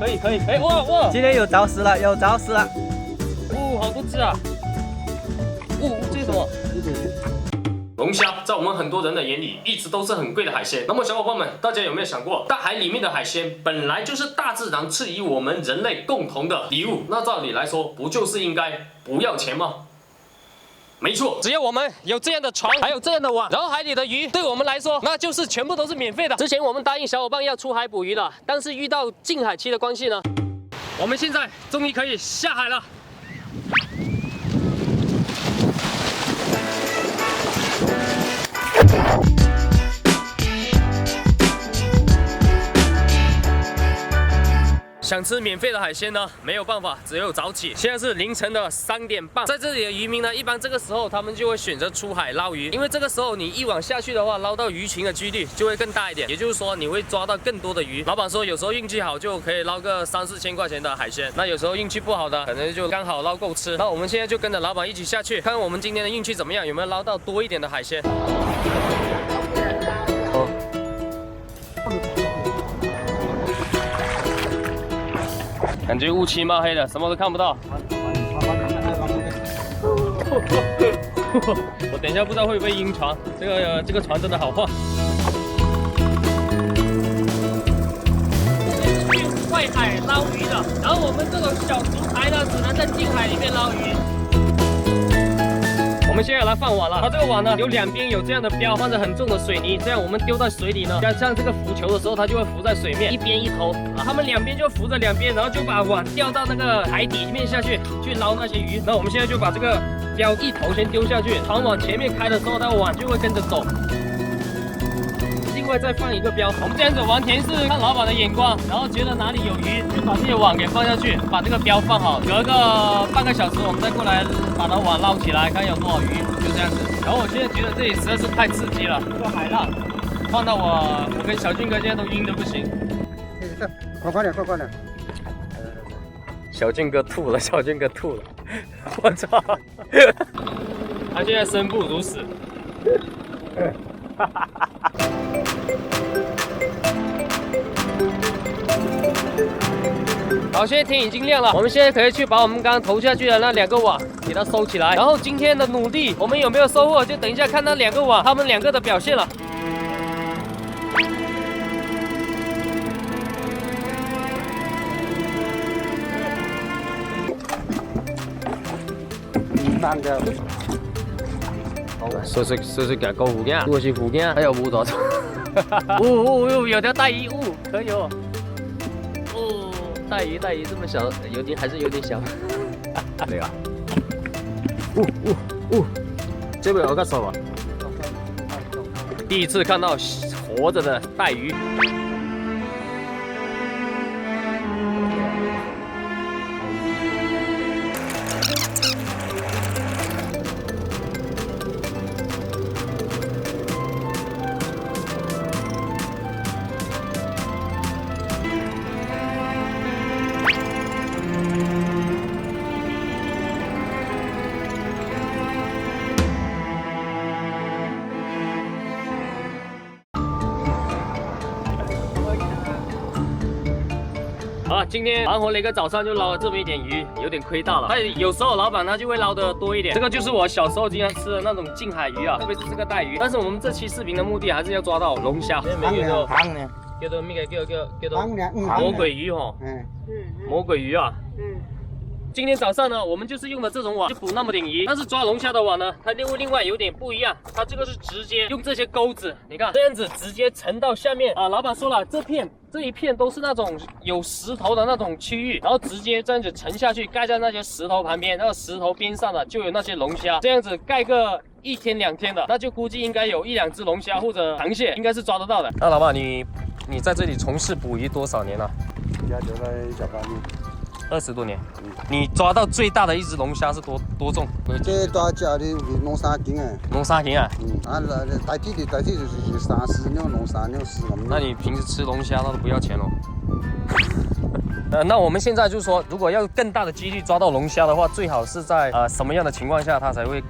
可以，哇！今天有着实了，有着实了。哦，好多只啊！哦，这是什么？龙虾在我们很多人的眼里一直都是很贵的海鲜。那么小伙伴们，大家有没有想过，大海里面的海鲜本来就是大自然赐予我们人类共同的礼物，那照理来说，不就是应该不要钱吗？没错，只要我们有这样的船，还有这样的网，然后海里的鱼对我们来说，那就是全部都是免费的。之前我们答应小伙伴要出海捕鱼了，但是遇到禁海期的关系呢，我们现在终于可以下海了。想吃免费的海鲜呢，没有办法，只有早起。现在是凌晨的3点半，在这里的渔民呢，一般这个时候他们就会选择出海捞鱼，因为这个时候你一网下去的话，捞到鱼群的几率就会更大一点，也就是说你会抓到更多的鱼。老板说有时候运气好就可以捞个3、4千块钱的海鲜，那有时候运气不好的可能就刚好捞够吃。那我们现在就跟着老板一起下去，看看我们今天的运气怎么样，有没有捞到多一点的海鲜。感觉乌漆嘛黑的，什么都看不到。我等一下不知道会不会晕船，这个船真的好晃。去外海捞鱼的，然后我们这种小竹台呢，只能在近海里面捞鱼。我们现在来放网了，它这个网呢有两边有这样的标，放着很重的水泥，这样我们丢在水里呢，像这个浮球的时候，它就会浮在水面，一边一头啊，它们两边就浮着两边，然后就把网掉到那个海底面下去捞那些鱼。那我们现在就把这个标一头先丢下去，船往前面开的时候，它网就会跟着走。另外再放一个标，我们这样子完全是看老板的眼光，然后觉得哪里有鱼就把这些网给放下去，把这个标放好，隔个半个小时我们再过来把它网捞起来，看有多少鱼，就这样子。然后我现在觉得这里实在是太刺激了，这个海浪放到我跟小俊哥现在都晕得不行。快点！小俊哥吐了，我操！他现在生不如死。好，现在天已经亮了，我们现在可以去把我们刚刚投下去的那2个网给它收起来。然后今天的努力，我们有没有收获？就等一下看那2个网，他们2个的表现了。慢嘅。水感够湖景，过去湖景还有冇多少？有条带鱼，可以哦。带鱼这么小，还是有点小。对啊。这边有个手啊。第一次看到活着的带鱼。今天忙活了一个早上，就捞了这么一点鱼，有点亏大了。但有时候老板他就会捞得多一点。这个就是我小时候经常吃的那种近海鱼啊，特别是这个带鱼。但是我们这期视频的目的还是要抓到龙虾。叫做咩嘅？叫做魔鬼鱼哦。魔鬼鱼啊。今天早上呢，我们就是用的这种网，就捕那么点鱼。但是抓龙虾的网呢，它另外有点不一样，它这个是直接用这些钩子，你看这样子直接沉到下面啊。老板说了，这一片都是那种有石头的那种区域，然后直接这样子沉下去，盖在那些石头旁边，那个石头边上的就有那些龙虾。这样子盖个1天2天的，那就估计应该有1、2只龙虾或者螃蟹，应该是抓得到的。那老板，你在这里从事捕鱼多少年了而家做咗18年。20多年，你抓到最大的一只龙虾是多重？这大只的弄3斤啊。弄3斤啊？大体就是3、4两，弄3两4咁。那你平时吃龙虾那都不要钱喽？那我们现在就是说，如果要更大的几率抓到龙虾的话，最好是在什么样的情况下它才会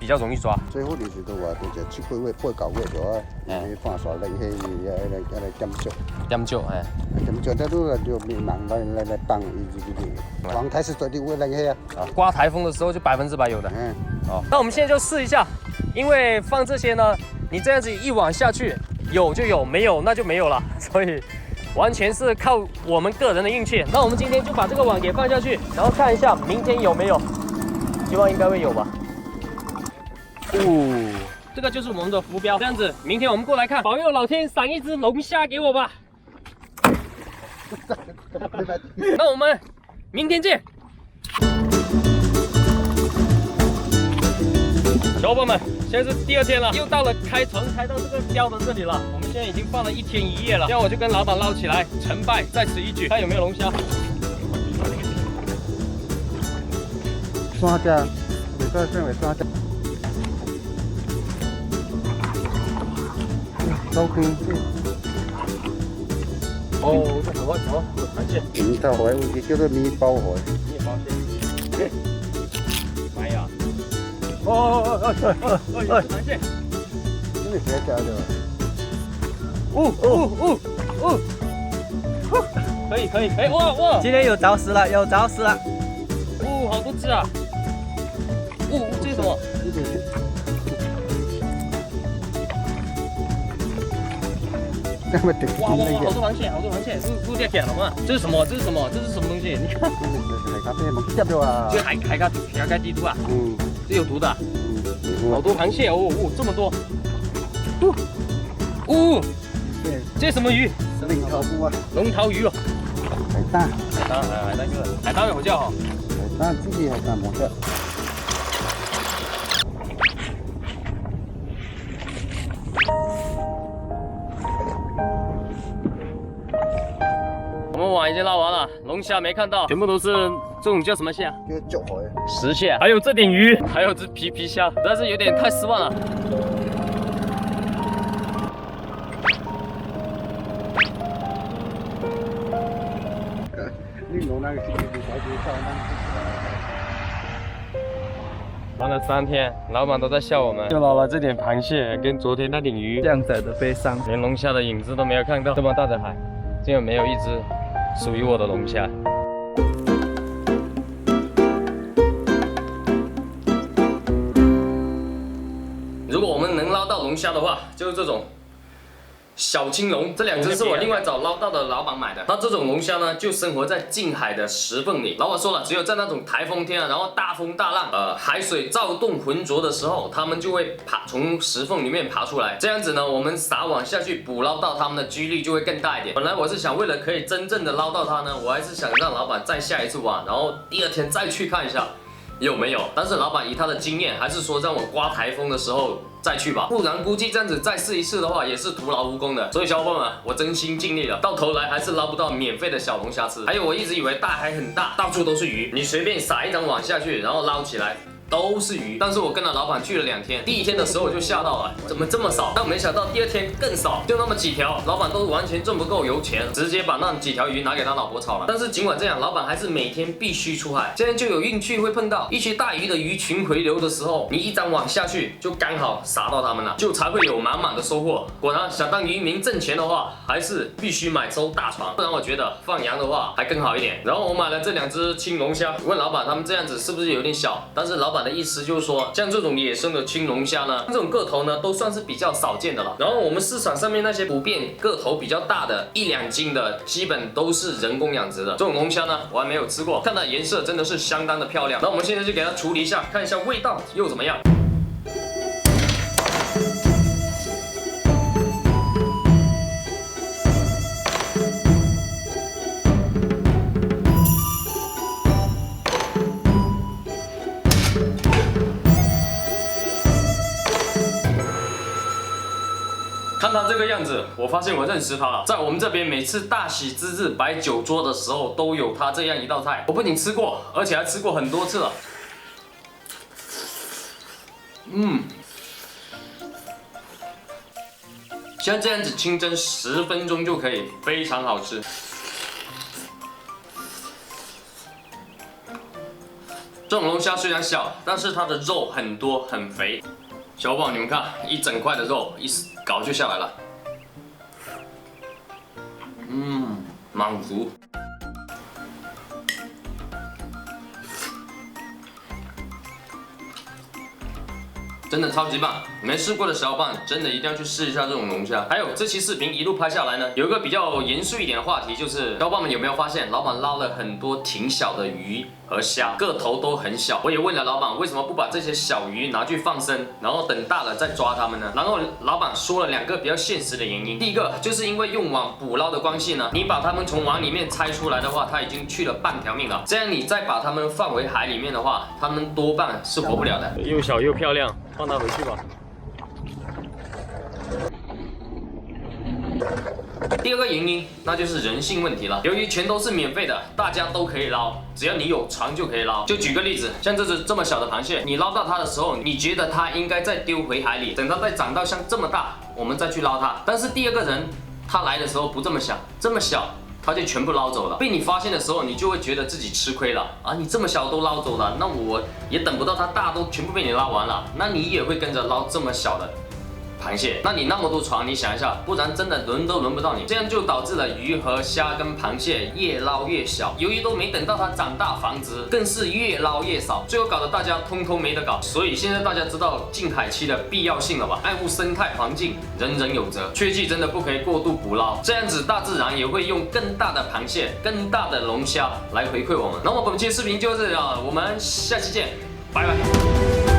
比较容易抓？最好就是都話就7、8月、8、9月咗啊，你放耍冷氣，嚟減少。點椒係。咁就得都就面盲來幫一往台是最低會冷氣啊。刮台風的時候就100%有的。嗯。哦，那我們現在就試一下，因為放這些呢，你這樣子一網下去，有就有，沒有那就沒有了，所以完全是靠我們個人的運氣。那我們今天就把這個網給放下去，然後看一下明天有沒有，希望應該會有吧。哦，這個就是我們的浮標，這樣子，明天我們過來看，保佑老天賞一隻龍蝦給我吧。那我們明天見。小伙伴们，现在是第2天了，又到了开船开到这个礁的这里了。我们现在已经放了1天1夜了，现在我就跟老板捞起来，成败在此一举，看有没有龙虾。刷价，尾刷升尾刷价。收工。哦，这好好，螃蟹。面頭海，我叫做面包海。面包蟹。妈呀！哦，螃蟹。真係寫價啫。可以，哇！今天有着实了，有着实了。哦，好多只啊！这是什么？哇，好多螃蟹，陆地捡了嘛？这是什么东西？你看，係咖啡冇汁咗啊！这海咖地毒啊？嗯，这有毒的啊。好多螃蟹哦，这么多。这什么鱼？龍頭菇啊！龍頭魚哦。海膽就是海膽有叫哈。海膽自己海膽冇叫。我们网已经捞完了，龙虾没看到，全部都是这種叫什麼蟹啊？叫竹海。石蟹，還有這點魚，還有隻皮蝦，但是有點太失望了。玩了3天，老板都在笑我们，就捞了这点螃蟹跟昨天那点鱼，靓仔的悲伤，连龙虾的影子都没有看到。这么大的海，竟然没有一只属于我的龙虾。如果我们能捞到龙虾的话，就是这种小青龙，这2只是我另外找捞到的老板买的。那这种龙虾呢，就生活在近海的石缝里。老板说了，只有在那种台风天啊，然后大风大浪，海水躁动浑浊的时候，它们就会从石缝里面爬出来。这样子呢，我们撒网下去捕捞到它们的几率就会更大一点。本来我是想为了可以真正的捞到它呢，我还是想让老板再下一次网，然后第2天再去看一下有没有。但是老板以他的经验，还是说让我刮台风的时候再去吧，不然估计这样子再试一次的话，也是徒劳无功的。所以小伙伴们，我真心尽力了，到头来还是捞不到免费的小龙虾吃。还有我一直以为大海很大，到处都是鱼，你随便撒一张网下去，然后捞起来都是鱼。但是我跟了老板去了2天，第1天的时候我就吓到了，怎么这么少？但没想到第2天更少，就那么几条，老板都完全挣不够油钱，直接把那几条鱼拿给他老婆炒了。但是尽管这样，老板还是每天必须出海，这样就有运气会碰到一群大鱼的鱼群回流的时候，你一张网下去就刚好撒到它们了，就才会有满满的收获。果然，想当渔民挣钱的话，还是必须买艘大船，不然我觉得放羊的话还更好一点。然后我买了这2只青龙虾，问老板他们这样子是不是有点小？但是老板的意思就是说，像这种野生的青龙虾呢，这种个头呢都算是比较少见的了。然后我们市场上面那些普遍个头比较大的1、2斤的，基本都是人工养殖的。这种龙虾呢，我还没有吃过，看它颜色真的是相当的漂亮。那我们现在就给它处理一下，看一下味道又怎么样。看他这个样子，我发现我认识他了。在我们这边，每次大喜之日摆酒桌的时候，都有他这样一道菜。我不仅吃过，而且还吃过很多次了。像这样子清蒸10分钟就可以，非常好吃。这这种龙虾虽然小，但是它的肉很多很肥。小伙伴你们看，一整块的肉一搞就下来了，满足。真的超级棒！没试过的小伙伴真的一定要去试一下这种龙虾。还有这期视频一路拍下来呢，有一个比较严肃一点的话题，就是小伙伴们有没有发现，老板捞了很多挺小的鱼和虾，个头都很小。我也问了老板，为什么不把这些小鱼拿去放生，然后等大了再抓它们呢？然后老板说了2个比较现实的原因。第一个就是因为用网捕捞的关系呢，你把它们从网里面拆出来的话，它已经去了半条命了。这样你再把它们放回海里面的话，它们多半是活不了的。又小又漂亮。放它回去吧。第二个原因，那就是人性问题了。由于全都是免费的，大家都可以捞，只要你有船就可以捞。就举个例子，像这么小的螃蟹，你捞到它的时候，你觉得它应该再丢回海里，等它再长到像这么大，我们再去捞它。但是第二个人，他来的时候不这么想，这么小。他就全部捞走了，被你发现的时候，你就会觉得自己吃亏了啊！你这么小都捞走了，那我也等不到它大都全部被你捞完了，那你也会跟着捞这么小的螃蟹。那你那么多船，你想一下，不然真的轮都轮不到你。这样就导致了鱼和虾跟螃蟹越捞越小，由于都没等到它长大繁殖，更是越捞越少，最后搞得大家通通没得搞。所以现在大家知道禁海期的必要性了吧？爱护生态环境，人人有责。切记真的不可以过度捕捞，这样子大自然也会用更大的螃蟹、更大的龙虾来回馈我们。那么本期视频就到这里了，我们下期见，拜拜。